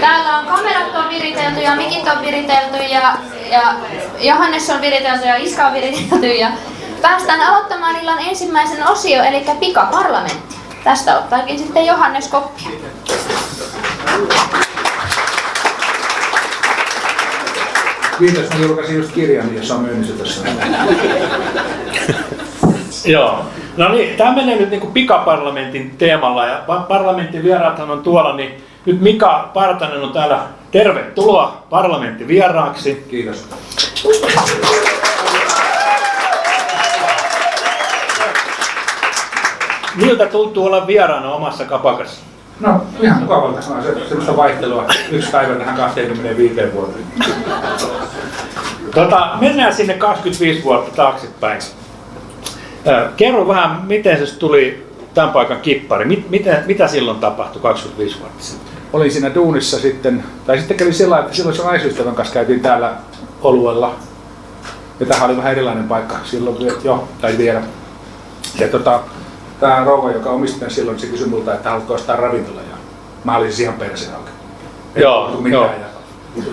Täällä on kamerat on viritelty ja mikit on viritelty ja Johannes on viritelty ja Iska on viritelty ja päästään aloittamaan illan ensimmäisen osio, eli pikaparlamentti. Tästä ottaakin sitten Johannes koppia. Kiitos, mä julkaisin just kirjan, jossa on myynnissä tässä. Joo. No niin, tämä menee nyt niin kuin pikaparlamentin teemalla ja parlamentin vieraathan on tuolla, niin nyt Mika Partanen on täällä. Tervetuloa parlamentin vieraaksi. Kiitos. Miltä tuntuu olla vieraana omassa kapakassa? No ihan mukavalta, semmoista vaihtelua. Yksi päivä tähän 25 vuoteen. Mennään sinne 25 vuotta taaksepäin. Kerro vähän, miten se tuli tämän paikan kippari. Mitä silloin tapahtui 25 vuotta sitten? Olin siinä duunissa sitten, tai sitten kävi sillä että silloin se naisystävän kanssa käytiin täällä oluella. Ja tämähän oli vähän erilainen paikka silloin jo, tai vielä. Ja tämä rouva, joka omisti tämän silloin, se kysyi multa, että haluatko ostaa ravintola. Ja mä olin siis ihan perseen auki. Joo. Ja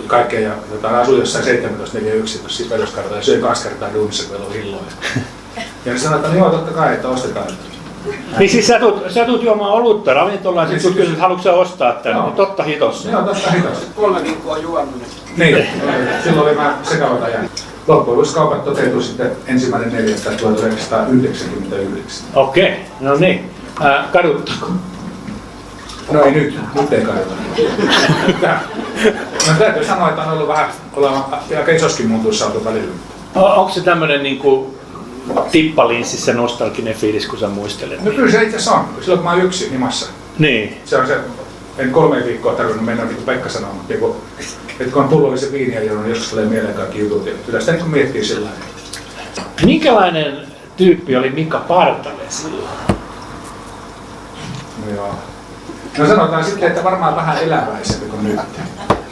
kaikkea. Ja asuin jossain 1741 tuossa Vedoskartalla ja söin 2 kertaa duunissa, kun meillä oli hilloja. Ja ne sanoi, että no joo, totta kai, että ostetaan. Niin siis sä tulet juomaan olutta ravintolaan, niin sitten kysyt, haluatko sä ostaa tänne? No. Totta hitossa. Joo, totta hitossa. 3 viikkoa juonut. Niin, silloin oli vähän sekavat ajan. Loppuiluskaupat toteutui sitten 1.4.1999. Okei, no niin. Kaduttako? No ei nyt ei kaduta. No täytyy sanoa, että on ollut vähän aika isoskin muutos saatu välillä. Onko se tämmönen niinku tippalinssissä nostalginen fiilis, kun sä muistelet? No kyllä se itse asiassa on, silloin kun mä oon yksin himassa. Niin. Se on se, en 3 viikkoa tarvinnut mennä, niin kuin Pekka sanoi, mutta että kun on pullollisen viiniä juonut, joskus tulee mieleen kaikki jutut. Ja kyllä sitä niin miettii sillä lailla. Minkälainen tyyppi oli Mika Partanen silloin? No joo. No sanotaan sitten, että varmaan vähän eläväisempi kuin nyt.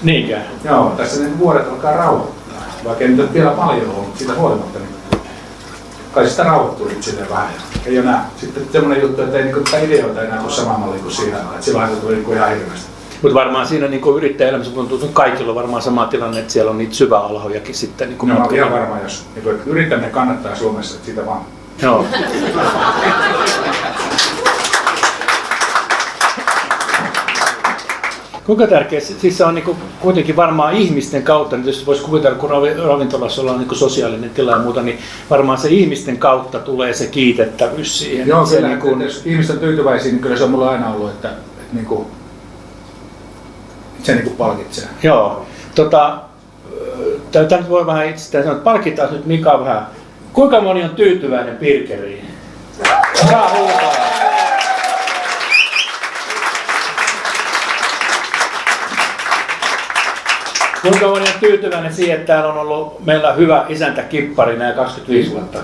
Niinkö? Joo, tässä ne vuodet alkaa rauhoittaa. Vaikka ei nyt vielä paljon ollut, mutta siitä huolimatta niin kai sitä rauhoittuu nyt silleen vähän. Ei ole enää sitten semmoinen juttu, että ei niinku ideoita enää tule samaan malliin kuin siinä. Että silloinhan se tuli niinku ihan hirveästi. Mutta varmaan siinä niin yrittäjäelämässä tuntuu, kaikilla on varmaan sama tilanne, että siellä on niitä syväalhojakin sitten. Niin no ihan varmaan, jos niin yrittäminen kannattaa Suomessa, että siitä vaan. Joo. Kuinka tärkeä, siis se on niin kuitenkin varmaan ihmisten kautta, niin jos voisi kuvitella, kun ravintolassa ollaan niin sosiaalinen tila ja muuta, niin varmaan se ihmisten kautta tulee se kiitettävyys siihen. Joo, kyllä, niin kun, jos ihmiset on tyytyväisiä, niin kyllä se on mulla aina ollut, että niin kuin, se niin kuin palkitsee. Joo. Tämä nyt voi vähän itsestään sanoa, että palkitaan nyt Mika vähän. Kuinka moni on tyytyväinen Pirkeriin? Saa huutaa. Kuinka moni on tyytyväinen siihen, että täällä on ollut meillä hyvä isäntä kippari nämä 25 vuotta?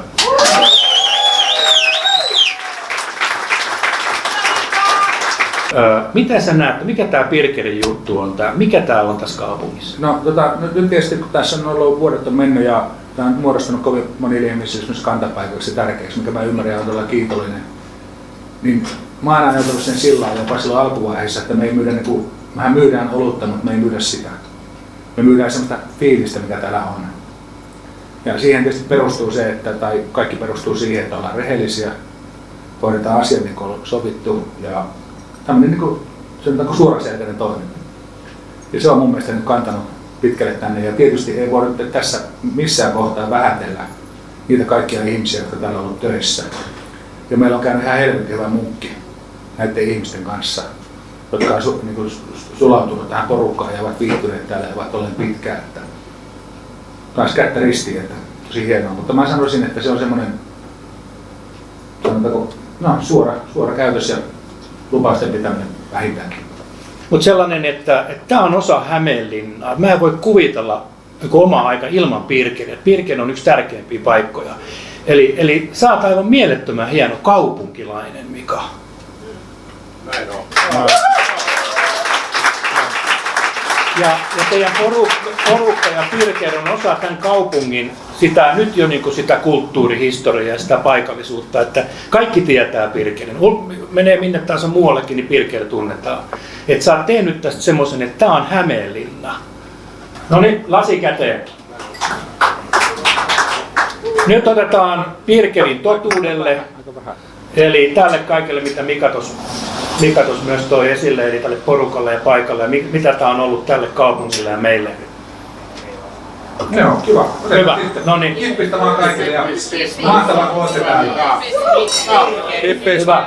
Miten sä näet, mikä tämä Pirkerin juttu on? Mikä täällä on tässä kaupungissa? No nyt tietysti kun tässä on ollut vuodet on mennyt ja tämä on muodostunut kovin monille ihmisille esimerkiksi kantapaikaksi tärkeäksi, mikä mä ymmärrän ja olen todella kiitollinen. Niin mä oon aina ajatellut sen sillä lailla jopa silloin alkuvaiheessa, että me ei myydä mehän myydään olutta, mutta me ei myydä sitä. Me myydään sellaista fiilistä, mikä täällä on. Ja siihen tietysti perustuu se, tai kaikki perustuu siihen, että ollaan rehellisiä, hoidetaan asiat niin kuin on sovittu ja tämmöinen niin kuin suoraselkäinen toiminta. Ja se on mun mielestä nyt kantanut pitkälle tänne ja tietysti ei voi tässä missään kohtaa vähätellä niitä kaikkia ihmisiä, jotka täällä on ollut töissä. Ja meillä on käynyt ihan helvetin hyvä munkki näiden ihmisten kanssa, jotka on niin sulautunut tähän porukkaan ja ovat viihtyneet täällä ja ovat olleet pitkään. Että taas kättä ristiin, että tosi hienoa. Mutta mä sanoisin, että se on semmoinen suora käytös ja lupausten pitäminen vähintäänkin. Mutta sellainen, että tämä on osa Hämeenlinnaa. Mä en voi kuvitella omaa aika ilman Pirkeriä. Pirkeri on yksi tärkeimpiä paikkoja. Eli sä oot aivan mielettömän hieno kaupunkilainen, Mika. Näin on. Ja teidän porukka ja Pirkeri on osa tämän kaupungin nyt jo niin kuin sitä kulttuurihistoriaa ja sitä paikallisuutta, että kaikki tietää Pirkelin. Menee minne tahansa muuallekin, niin Pirkele tunnetaan. Että sä oot tehnyt tästä semmoisen, että tää on Hämeenlinna. No niin, lasi käteen. Nyt otetaan Pirkelin totuudelle, eli tälle kaikelle, mitä Mika tos myös toi esille, eli tälle porukalle ja paikalle, ja mitä tämä on ollut tälle kaupungille ja meille. Joo, kiva. Hyvä. No niin. Kiitos vaan kaikille ja mahtavaa, kun olette täällä. Hyvä.